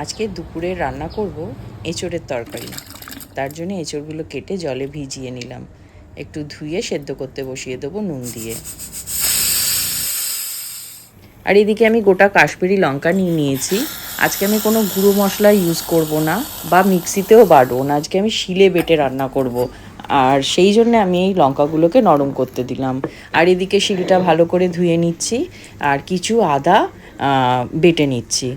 আজকে দুপুরে রান্না করব এঁচোড়ের তরকারি। তার জন্য এঁচোড়গুলো কেটে জলে ভিজিয়ে নিলাম, একটু ধুয়ে সেদ্ধ করতে বসিয়ে দেবো নুন দিয়ে। আর এদিকে আমি গোটা কাশ্মীরি লঙ্কা নিয়ে নিয়েছি। আজকে আমি কোনো গুঁড়ো মশলা ইউজ করব না বা মিক্সিতেও বাটবো না, আজকে আমি শিলে বেটে রান্না করব। আর সেই জন্য আমি এই লঙ্কাগুলোকে নরম করতে দিলাম। আর এদিকে শিলটা ভালো করে ধুয়ে নিচ্ছি আর কিছু আদা বেটে নিচ্ছি।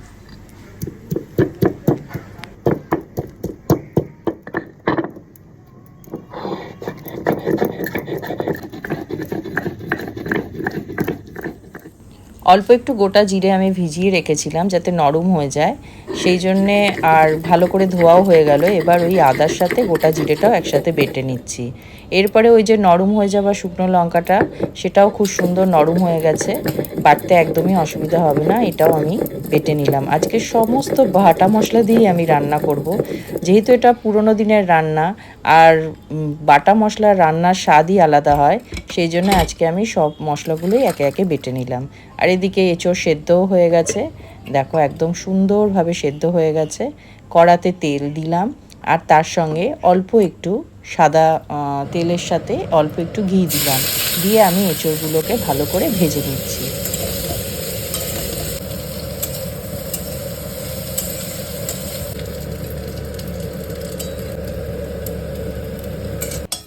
অল্প একটু গোটা জিরে আমি ভিজিয়ে রেখেছিলাম যাতে নরম হয়ে যায়, সেই জন্যে। আর ভালো করে ধোয়াও হয়ে গেল। এবার ওই আদার সাথে গোটা জিরেটাও একসাথে বেটে নিচ্ছি। এরপরে ওই যে নরম হয়ে যাওয়া শুকনো লঙ্কাটা, সেটাও খুব সুন্দর নরম হয়ে গেছে, বাটতে একদমই অসুবিধা হবে না। এটাও আমি বেটে নিলাম। আজকে সমস্ত বাটা মশলা দিয়েই আমি রান্না করব, যেহেতু এটা পুরোনো দিনের রান্না। আর বাটা মশলার রান্নার স্বাদই আলাদা হয়, সেই জন্য আজকে আমি সব মশলাগুলোই একে একে বেটে নিলাম। আর এদিকে এঁচোড় সেদ্ধও হয়ে গেছে, দেখো একদম সুন্দরভাবে সেদ্ধ হয়ে গেছে। কড়াতে তেল দিলাম আর তার সঙ্গে অল্প একটু সাদা তেলের সাথে অল্প একটু ঘি দিলাম, দিয়ে আমি এঁচোড়গুলোকে ভালো করে ভেজে নিচ্ছি।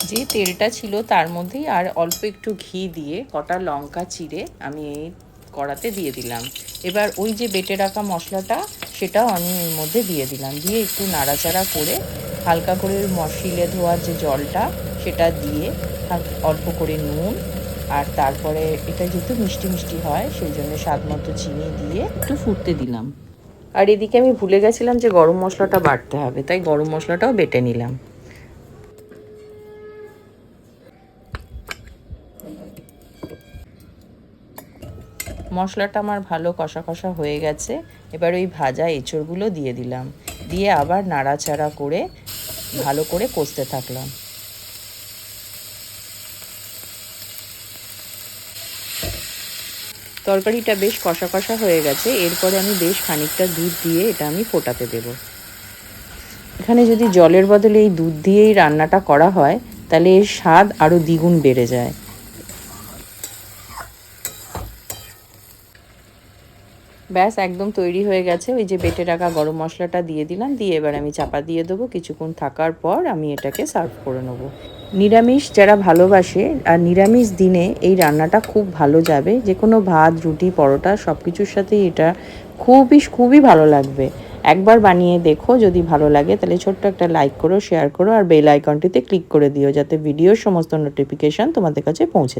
যে তেলটা ছিল তার মধ্যেই আর অল্প একটু ঘি দিয়ে কটা লঙ্কা চিড়ে আমি এই কড়াতে দিয়ে দিলাম। এবার ওই যে বেটে রাখা মশলাটা, সেটাও আমি এর মধ্যে দিয়ে দিলাম, দিয়ে একটু নাড়াচাড়া করে হালকা করে শিলে ধোয়ার যে জলটা সেটা দিয়ে অল্প করে নুন, আর তারপরে এটা যেহেতু মিষ্টি মিষ্টি হয় সেই জন্য স্বাদ মতো চিনি দিয়ে একটু ফুটতে দিলাম। আর এদিকে আমি ভুলে গেছিলাম যে গরম মশলাটা বাটতে হবে, তাই গরম মশলাটাও বেটে নিলাম। মশলাটা আমার ভালো কষা কষা হয়ে গেছে। এবার ওই ভাজা এঁচোড়গুলো দিয়ে দিলাম, দিয়ে আবার নাড়াচাড়া করে ভালো করে কষতে থাকলাম। তরকারিটা বেশ কষা কষা হয়ে গেছে। এরপরে আমি বেশ খানিকটা দুধ দিয়ে এটা আমি ফোটাতে দেব। এখানে যদি জলের বদলে এই দুধ দিয়েই রান্নাটা করা হয়, তাহলে এর স্বাদ আরও দ্বিগুণ বেড়ে যায়। ব্যাস একদম তৈরি হয়ে গেছে। ওই যে বেটে রাখা গরম মশলাটা দিয়ে দিলাম, দিয়ে এবার আমি চাপা দিয়ে দেবো। কিছুক্ষণ থাকার পর আমি এটাকে সার্ভ করে নেবো। নিরামিষ যারা ভালোবাসে, আর নিরামিষ দিনে এই রান্নাটা খুব ভালো যাবে, যে কোনো ভাত, রুটি, পরোটা সব কিছুর সাথেই এটা খুবই ভালো লাগবে। একবার বানিয়ে দেখো, যদি ভালো লাগে তাহলে ছোট্ট একটা লাইক করো, শেয়ার করো আর বেল আইকনটিতে ক্লিক করে দিও, যাতে ভিডিওর সমস্ত নোটিফিকেশান তোমাদের কাছে পৌঁছে যায়।